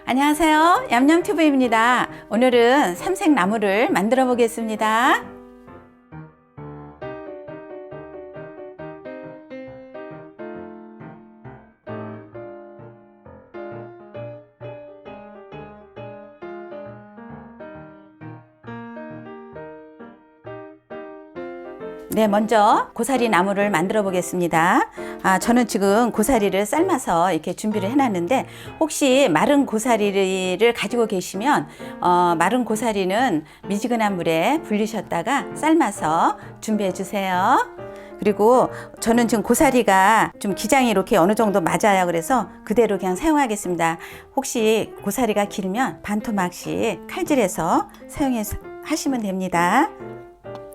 안녕하세요. 얌얌튜브입니다. 오늘은 삼색나물을 만들어 보겠습니다. 네, 먼저 고사리 나물을 만들어 보겠습니다. 저는 지금 고사리를 삶아서 이렇게 준비를 해놨는데, 혹시 마른 고사리를 가지고 계시면 마른 고사리는 미지근한 물에 불리셨다가 삶아서 준비해 주세요. 그리고 저는 지금 고사리가 좀 기장이 이렇게 어느 정도 맞아요. 그래서 그대로 그냥 사용하겠습니다. 혹시 고사리가 길면 반토막씩 칼질해서 사용하시면 됩니다.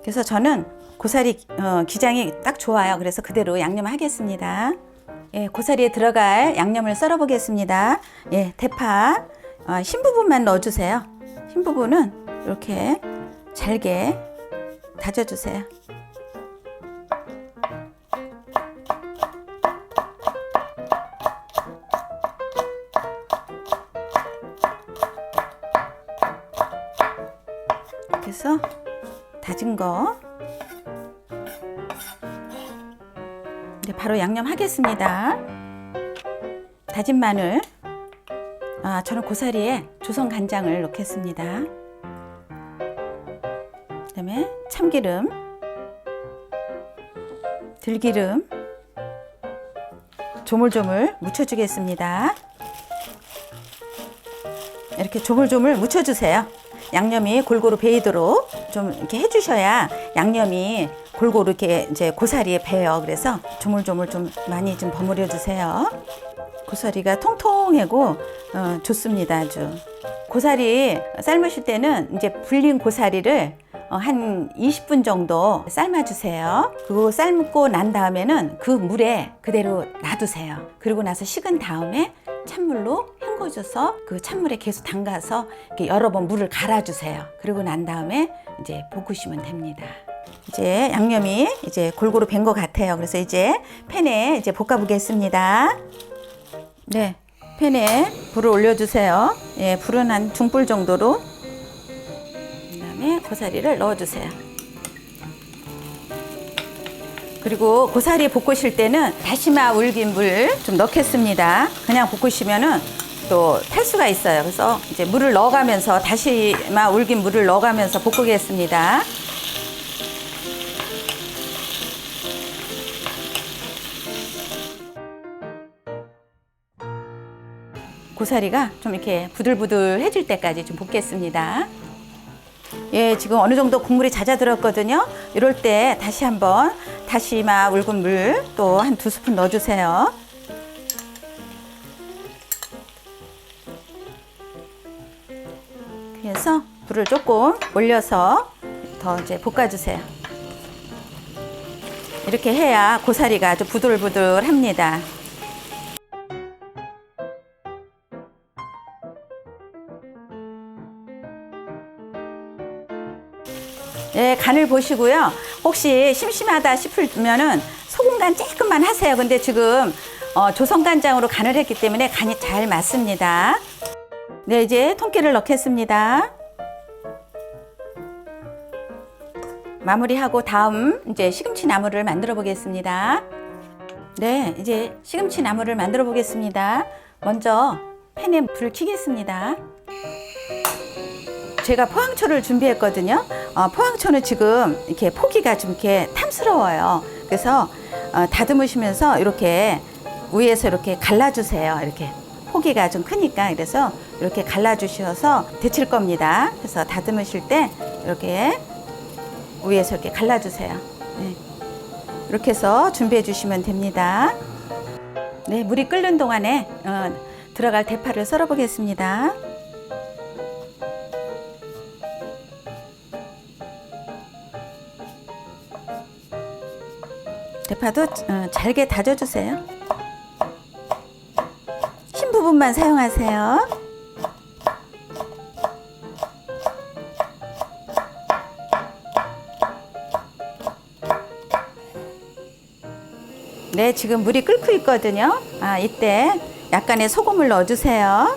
그래서 저는 고사리 기장이 딱 좋아요. 그래서 그대로 양념하겠습니다. 예, 고사리에 들어갈 양념을 썰어 보겠습니다. 예, 대파 흰 부분만 넣어주세요. 흰 부분은 이렇게 잘게 다져주세요. 그래서 다진 거 이제 바로 양념하겠습니다. 다진 마늘, 저는 고사리에 조선 간장을 넣겠습니다. 그다음에 참기름, 들기름 조물조물 묻혀주겠습니다. 이렇게 조물조물 묻혀주세요. 양념이 골고루 배이도록 좀 이렇게 해주셔야 양념이 골고루 이렇게 이제 고사리에 배요. 그래서 조물조물 좀 많이 좀 버무려 주세요. 고사리가 통통하고 좋습니다. 아주. 고사리 삶으실 때는 이제 불린 고사리를 한 20분 정도 삶아 주세요. 그리고 삶고 난 다음에는 그 물에 그대로 놔두세요. 그리고 나서 식은 다음에 찬물로 헹궈줘서 그 찬물에 계속 담가서 이렇게 여러 번 물을 갈아주세요. 그리고 난 다음에 이제 볶으시면 됩니다. 이제 양념이 이제 골고루 밴 것 같아요. 그래서 이제 팬에 이제 볶아보겠습니다. 네, 팬에 불을 올려주세요. 예, 불은 한 중불 정도로. 그다음에 고사리를 넣어주세요. 그리고 고사리 볶으실 때는 다시마 울긴 물 좀 넣겠습니다. 그냥 볶으시면은 또 탈 수가 있어요. 그래서 이제 물을 넣어가면서 다시마 울긴 물을 넣어가면서 볶으겠습니다. 고사리가 좀 이렇게 부들부들해질 때까지 좀 볶겠습니다. 예, 지금 어느 정도 국물이 잦아들었거든요. 이럴 때 다시 한번 다시마 울근 물 또 한 2스푼 넣어주세요. 그래서 불을 조금 올려서 더 이제 볶아주세요. 이렇게 해야 고사리가 아주 부들부들합니다. 네, 간을 보시고요. 혹시 심심하다 싶으면은 소금 간 조금만 하세요. 근데 지금 조선간장으로 간을 했기 때문에 간이 잘 맞습니다. 네, 이제 통깨를 넣겠습니다. 마무리하고 다음 이제 시금치 나물을 만들어 보겠습니다. 네, 이제 시금치 나물을 만들어 보겠습니다. 먼저 팬에 불을 켜겠습니다. 제가 포항초를 준비했거든요. 포항초는 지금 이렇게 포기가 좀 이렇게 탐스러워요. 그래서 다듬으시면서 이렇게 위에서 이렇게 갈라주세요. 이렇게 포기가 좀 크니까. 그래서 이렇게 갈라주셔서 데칠 겁니다. 그래서 다듬으실 때 이렇게 위에서 이렇게 갈라주세요. 네. 이렇게 해서 준비해 주시면 됩니다. 네, 물이 끓는 동안에 들어갈 대파를 썰어 보겠습니다. 대파도 잘게 다져주세요. 흰 부분만 사용하세요. 네, 지금 물이 끓고 있거든요. 이때 약간의 소금을 넣어주세요.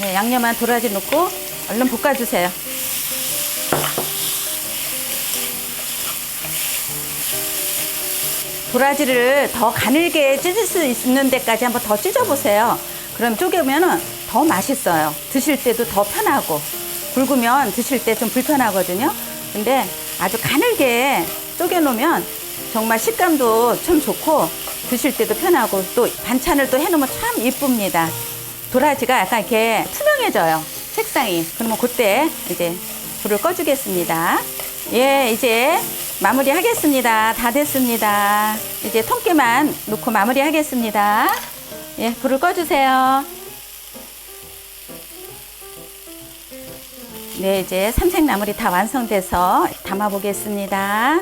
네, 양념한 도라지 넣고 얼른 볶아주세요. 도라지를 더 가늘게 찢을 수 있는 데까지 한번 더 찢어보세요. 그럼 쪼개면 더 맛있어요. 드실 때도 더 편하고, 굵으면 드실 때 좀 불편하거든요. 근데 아주 가늘게 쪼개놓으면 정말 식감도 참 좋고 드실 때도 편하고, 또 반찬을 또 해놓으면 참 이쁩니다. 도라지가 약간 이렇게 투명해져요, 색상이. 그러면 그때 이제 불을 꺼주겠습니다. 예, 이제 마무리 하겠습니다. 다 됐습니다. 이제 통깨만 넣고 마무리 하겠습니다. 예, 불을 꺼주세요. 네, 이제 삼색나물이 다 완성돼서 담아 보겠습니다.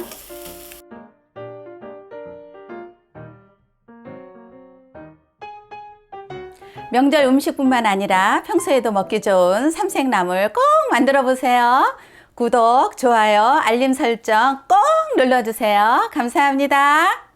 명절 음식뿐만 아니라 평소에도 먹기 좋은 삼색나물 꼭 만들어 보세요. 구독, 좋아요, 알림 설정 꼭 눌러주세요. 감사합니다.